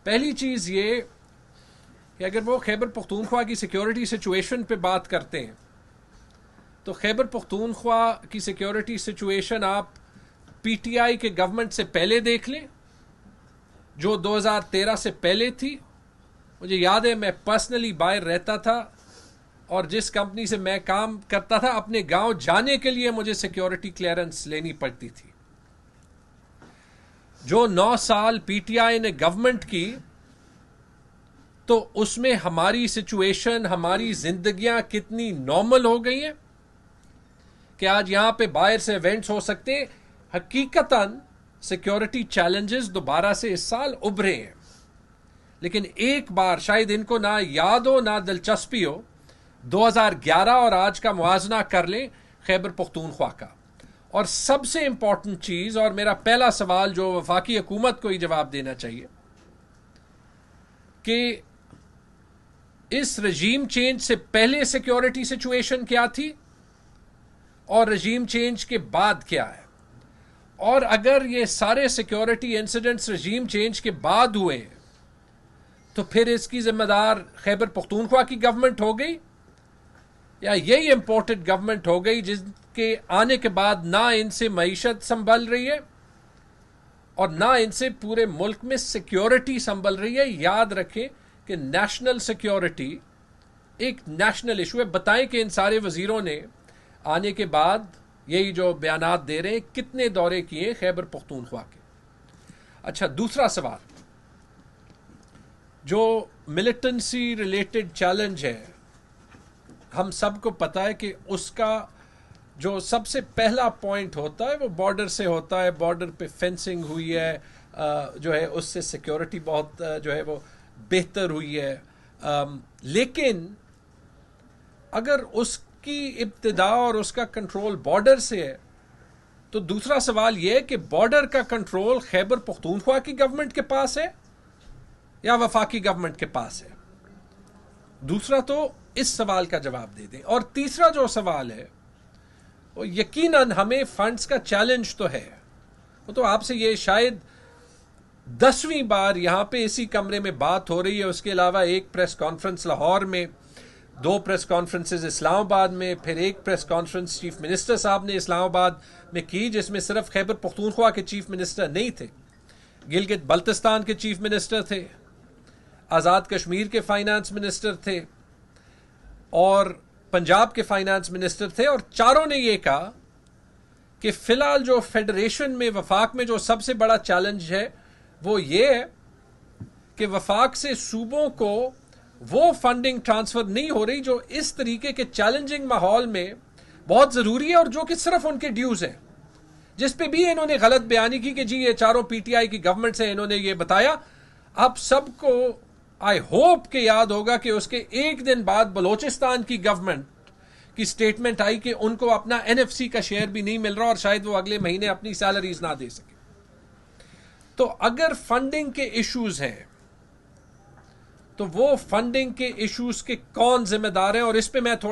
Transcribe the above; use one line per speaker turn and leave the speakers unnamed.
पहली चीज़ ये कि अगर वो खैबर पख्तूनख्वा की सिक्योरिटी सिचुएशन पे बात करते हैं तो खैबर पख्तूनख्वा की सिक्योरिटी सिचुएशन आप पीटीआई के गवर्नमेंट से पहले देख लें, जो 2013 से पहले थी। मुझे याद है मैं पर्सनली बाहर रहता था और जिस कंपनी से मैं काम करता था अपने गांव जाने के लिए मुझे सिक्योरिटी क्लियरेंस लेनी पड़ती थी। जो 9 साल पीटीआई ने गवर्नमेंट की तो उसमें हमारी सिचुएशन, हमारी जिंदगियां कितनी नॉर्मल हो गई हैं कि आज यहां पे बाहर से इवेंट्स हो सकते हैं। हकीकतन सिक्योरिटी चैलेंजेस दोबारा से इस साल उभरे हैं, लेकिन एक बार शायद इनको ना याद हो ना दिलचस्पी हो, 2011 और आज का मुआजना कर लें खैबर पख्तूनख्वा का। और सबसे इंपॉर्टेंट चीज, और मेरा पहला सवाल जो वफाकी हुकूमत को ही जवाब देना चाहिए कि इस रजीम चेंज से पहले सिक्योरिटी सिचुएशन क्या थी और रजीम चेंज के बाद क्या है। और अगर ये सारे सिक्योरिटी इंसिडेंट्स रजीम चेंज के बाद हुए तो फिर इसकी जिम्मेदार खैबर पख्तूनख्वा की गवर्नमेंट हो गई या यही इंपोर्टेड गवर्नमेंट हो गई जिसके आने के बाद ना इनसे मईशत संभल रही है और ना इनसे पूरे मुल्क में सिक्योरिटी संभल रही है। याद रखें कि नेशनल सिक्योरिटी एक नेशनल इशू है। बताएं कि इन सारे वजीरों ने आने के बाद यही जो बयानात दे रहे हैं कितने दौरे किए खैबर पख्तूनख्वा के। अच्छा, दूसरा सवाल, जो मिलिटेंसी रिलेटेड चैलेंज है, हम सबको पता है कि उसका जो सबसे पहला पॉइंट होता है वो बॉर्डर से होता है। बॉर्डर पे फेंसिंग हुई है, जो है उससे सिक्योरिटी बहुत जो है वो बेहतर हुई है। लेकिन अगर उसकी इब्तिदा और उसका कंट्रोल बॉर्डर से है तो दूसरा सवाल यह है कि बॉर्डर का कंट्रोल खैबर पख्तूनख्वा की गवर्नमेंट के पास है या वफाकी गवर्नमेंट के पास है। दूसरा तो इस सवाल का जवाब दे दें। और तीसरा जो सवाल है वो यकीनन हमें फंड्स का चैलेंज तो है। वो तो आपसे ये शायद 10वीं बार यहां पे इसी कमरे में बात हो रही है। उसके अलावा एक प्रेस कॉन्फ्रेंस लाहौर में, 2 प्रेस कॉन्फ्रेंसेस इस्लामाबाद में, फिर एक प्रेस कॉन्फ्रेंस चीफ मिनिस्टर साहब ने इस्लामाबाद में की जिसमें सिर्फ खैबर पख्तूनख्वा के चीफ मिनिस्टर नहीं थे, गिलगित बल्तिस्तान के चीफ मिनिस्टर थे, आज़ाद कश्मीर के फाइनेंस मिनिस्टर थे और पंजाब के फाइनेंस मिनिस्टर थे। और चारों ने यह कहा कि फिलहाल जो फेडरेशन में, वफाक में जो सबसे बड़ा चैलेंज है वो ये है कि वफाक से सूबों को वो फंडिंग ट्रांसफर नहीं हो रही जो इस तरीके के चैलेंजिंग माहौल में बहुत जरूरी है और जो कि सिर्फ उनके ड्यूज है, जिस पे भी इन्होंने गलत बयानी की कि जी ये चारों पीटीआई की गवर्नमेंट से इन्होंने ये बताया। आप सबको आई होप के याद होगा कि उसके एक दिन बाद बलोचिस्तान की गवर्नमेंट की स्टेटमेंट आई कि उनको अपना एनएफसी का शेयर भी नहीं मिल रहा और शायद वो अगले महीने अपनी सैलरीज ना दे सके। तो अगर फंडिंग के इश्यूज हैं तो वो फंडिंग के इश्यूज के कौन जिम्मेदार हैं, और इस पे मैं थोड़ा